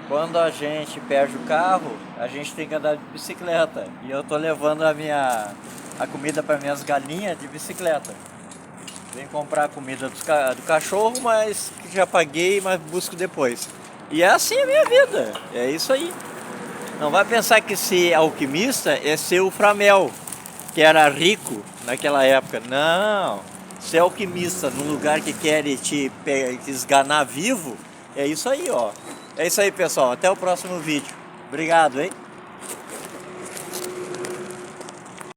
Quando a gente perde o carro, a gente tem que andar de bicicleta. E eu tô levando a comida para minhas galinhas de bicicleta. Vem comprar a comida do cachorro, mas que já paguei, mas busco depois. E é assim a minha vida, é isso aí. Não vai pensar que ser alquimista é ser o Framel, que era rico naquela época. Não, ser alquimista num lugar que quer te esganar vivo, é isso aí, ó. É isso aí, pessoal. Até o próximo vídeo. Obrigado, hein?